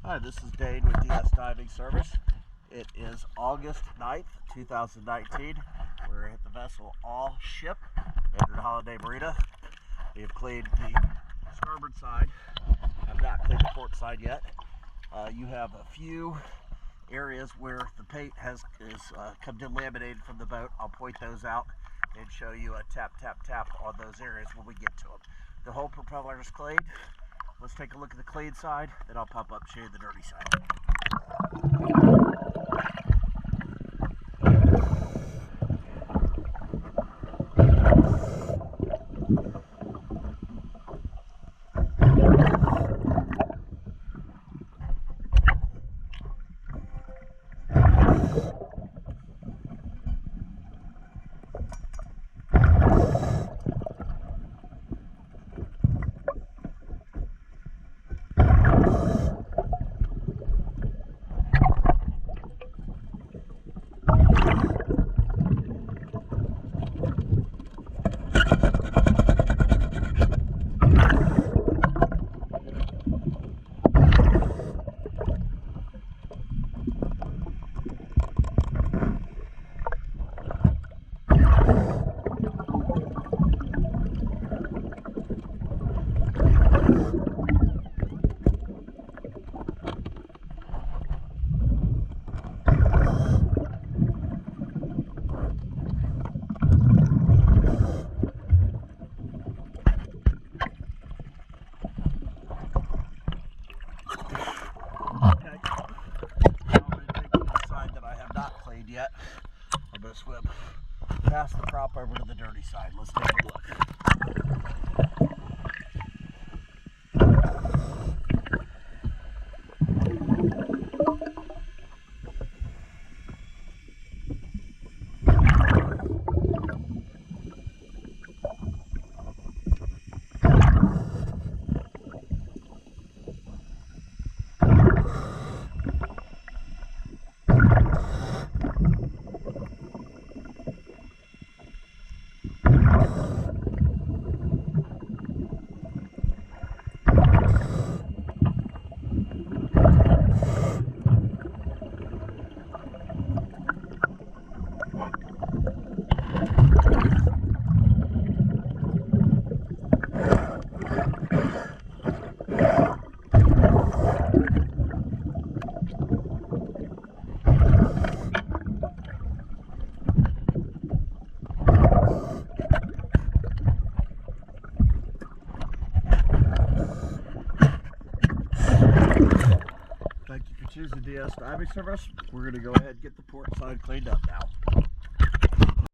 Hi, this is Dane with DS Diving Service. It is August 9th, 2019. We're at the vessel Aux Ship in Holiday Marina. We have cleaned the starboard side. Have not cleaned the port side yet. You have a few areas where the paint is come delaminated from the boat. I'll point those out and show you a tap on those areas when we get to them. The whole propeller is cleaned. Let's take a look at the clean side, then I'll pop up and show you the dirty side. Yet. I'm going to swim past the prop over to the dirty side. Let's take a look. Thank you for choosing DS Diving Service. We're going to go ahead and get the port side cleaned up now.